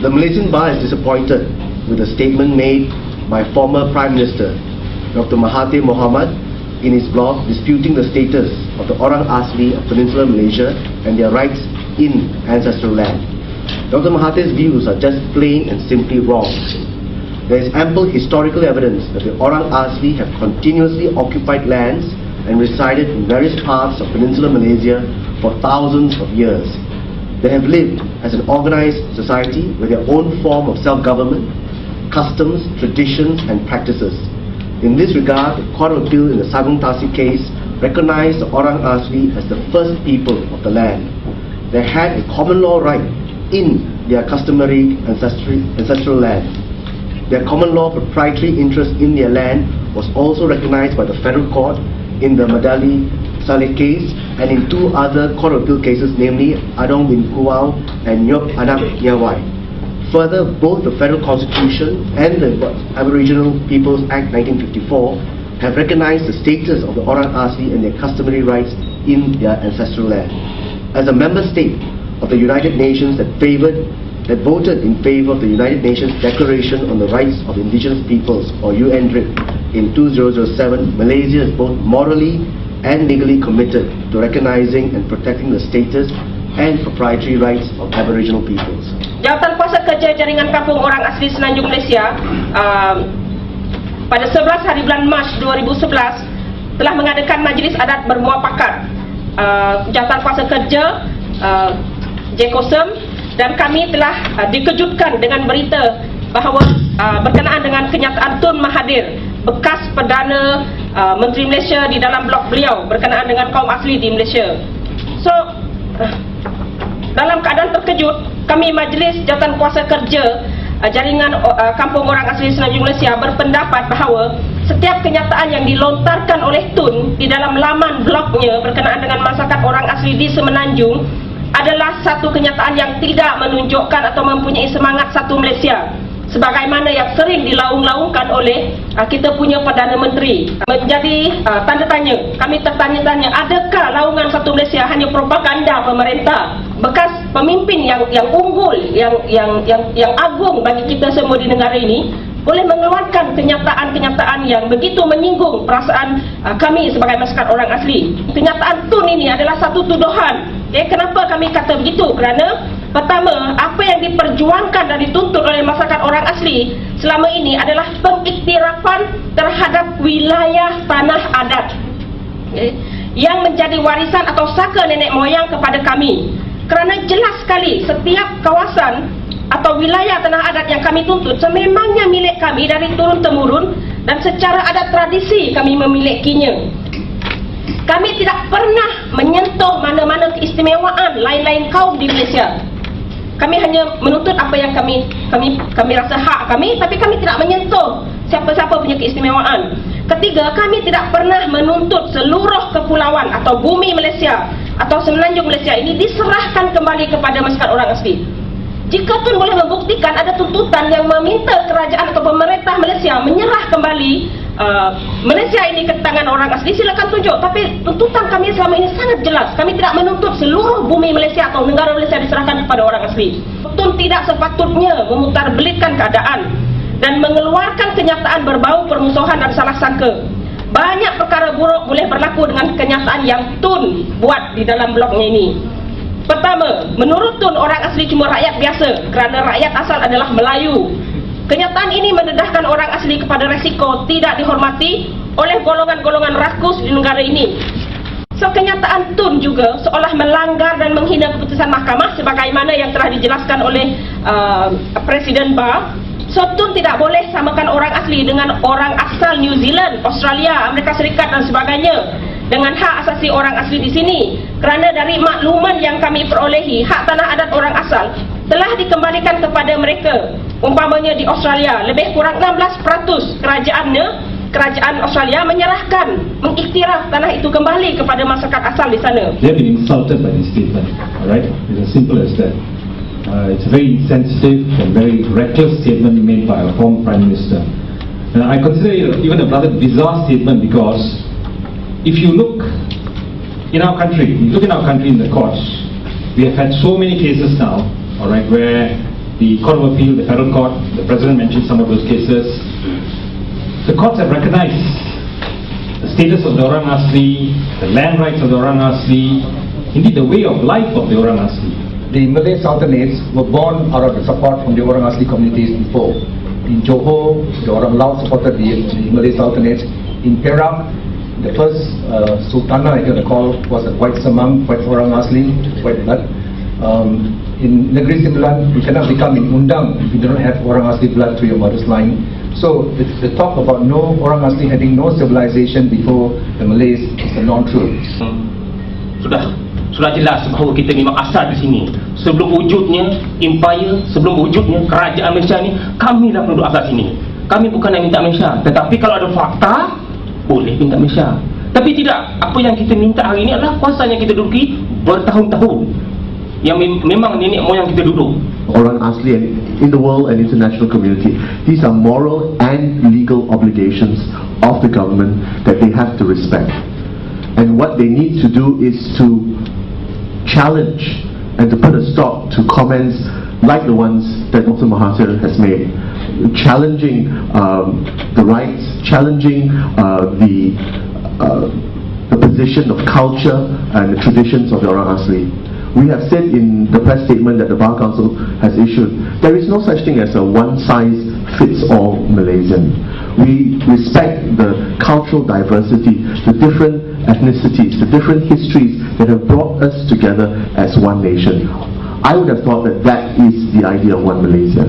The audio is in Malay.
The Malaysian Bar is disappointed with the statement made by former Prime Minister Dr. Mahathir Mohamad in his blog disputing the status of the Orang Asli of Peninsular Malaysia and their rights in ancestral land. Dr. Mahathir's views are just plain and simply wrong. There is ample historical evidence that the Orang Asli have continuously occupied lands and resided in various parts of Peninsular Malaysia for thousands of years. They have lived as an organized society with their own form of self-government, customs, traditions and practices. In this regard, the Court of Appeal in the Sagung Tasik case recognized the Orang Asli as the first people of the land. They had a common law right in their customary ancestral land. Their common law proprietary interest in their land was also recognized by the Federal Court in the Madali Saleh case and in two other Court of Appeal cases, namely Adong bin Kuwau and Nyok Anak Nyawai. Further, both the Federal Constitution and the Aboriginal Peoples Act 1954 have recognized the status of the Orang Asli and their customary rights in their ancestral land. As a member state of the United Nations that voted in favor of the United Nations Declaration on the Rights of Indigenous Peoples, or UNDRIP, in 2007, Malaysia is both morally and legally committed to recognizing and protecting the status and proprietary rights of Aboriginal peoples. Jawatan Kuasa Kerja Jaringan Kampung Orang Asli Semenanjung Malaysia pada 11 hari bulan Mac 2011 telah mengadakan majlis adat bermuafakat. Jawatan Kuasa Kerja JKOSEM dan kami telah dikejutkan dengan berita bahawa berkenaan dengan kenyataan Tun Mahathir, bekas Perdana Menteri Malaysia, di dalam blog beliau berkenaan dengan kaum asli di Malaysia. So, dalam keadaan terkejut, kami Majlis Jawatan Kuasa Kerja Jaringan Kampung Orang Asli Semenanjung Malaysia berpendapat bahawa setiap kenyataan yang dilontarkan oleh Tun di dalam laman blognya berkenaan dengan masyarakat orang asli di Semenanjung adalah satu kenyataan yang tidak menunjukkan atau mempunyai semangat satu Malaysia, sebagaimana yang sering dilaung-laungkan oleh kita punya Perdana Menteri. Menjadi tanda tanya, kami tertanya-tanya, adakah laungan satu Malaysia hanya propaganda pemerintah? Bekas pemimpin yang unggul, yang agung bagi kita semua di negara ini boleh mengeluarkan kenyataan-kenyataan yang begitu menyinggung perasaan kami sebagai masyarakat orang asli. Kenyataan Tun ini adalah satu tuduhan. Kenapa kami kata begitu? Kerana pertama, apa yang diperjuangkan dan dituntut oleh masyarakat orang asli selama ini adalah pengiktirafan terhadap wilayah tanah adat yang menjadi warisan atau saka nenek moyang kepada kami. Kerana jelas sekali setiap kawasan atau wilayah tanah adat yang kami tuntut sememangnya milik kami dari turun-temurun dan secara adat tradisi kami memilikinya. Kami tidak pernah menyentuh mana-mana keistimewaan lain-lain kaum di Malaysia. Kami hanya menuntut apa yang kami rasa hak kami, tapi kami tidak menyentuh siapa-siapa punya keistimewaan. Ketiga, kami tidak pernah menuntut seluruh kepulauan atau bumi Malaysia atau semenanjung Malaysia ini diserahkan kembali kepada masyarakat orang asli. Jika Tun boleh membuktikan ada tuntutan yang meminta kerajaan atau pemerintah Malaysia menyerah kembali Malaysia ini ke tangan orang asli, silakan tunjuk. Tapi tuntutan kami selama ini sangat jelas. Kami tidak menuntut seluruh bumi Malaysia atau negara Malaysia diserahkan kepada orang asli. Tun tidak sepatutnya memutarbelitkan keadaan dan mengeluarkan kenyataan berbau permusuhan dan salah sangka. Banyak perkara buruk boleh berlaku dengan kenyataan yang Tun buat di dalam blognya ini. Pertama, menurut Tun, orang asli cuma rakyat biasa kerana rakyat asal adalah Melayu. Kenyataan ini mendedahkan orang asli kepada resiko tidak dihormati oleh golongan-golongan rakus di negara ini. So, kenyataan Tun juga seolah melanggar dan menghina keputusan mahkamah sebagaimana yang telah dijelaskan oleh Presiden Barr. So, Tun tidak boleh samakan orang asli dengan orang asal New Zealand, Australia, Amerika Serikat dan sebagainya dengan hak asasi orang asli di sini. Kerana dari makluman yang kami perolehi, hak tanah adat orang asal telah dikembalikan kepada mereka. Umpamanya di Australia, lebih kurang 16% kerajaan Australia menyerahkan, mengiktiraf tanah itu kembali kepada masyarakat asal di sana. They have been insulted by this statement, alright? It's as simple as that. It's a very insensitive and very reckless statement made by a former Prime Minister. And I consider it even a rather bizarre statement because if you look in our country, in the courts, we have had so many cases now, alright, where the Court of Appeal, the Federal Court, the President mentioned some of those cases. The courts have recognized the status of the Orang Asli, the land rights of the Orang Asli, indeed the way of life of the Orang Asli. The Malay Sultanates were born out of the support from the Orang Asli communities before. In Johor, the Orang Laut supported the Malay Sultanates. In Perak, the first Sultanah, if you recall, was a White Semang, White Orang Asli, White blood. In Negeri Sembilan, you cannot become in Undang if you do not have Orang Asli blood through your mother's line. So the talk about no Orang Asli having no civilization before the Malays is a non-truth. Sudah jelas bahawa kita memang asal di sini. Sebelum wujudnya empire, sebelum wujudnya kerajaan Malaysia ni, kamilah penduduk asal sini. Kami bukan yang minta Malaysia, tetapi kalau ada fakta, boleh minta Malaysia. Tapi tidak, apa yang kita minta hari ini adalah kuasa yang kita duduki bertahun-tahun, yang memang nenek moyang kita duduk. Orang Asli and in the world and international community, these are moral and legal obligations of the government that they have to respect. And what they need to do is to challenge and to put a stop to comments like the ones that Dr. Mahathir has made, challenging the rights, challenging the position of culture and the traditions of the Orang Asli. We have said in the press statement that the Bar Council has issued, there is no such thing as a one-size-fits-all Malaysian. We respect the cultural diversity, the different ethnicities, the different histories that have brought us together as one nation. I would have thought that that is the idea of one Malaysia.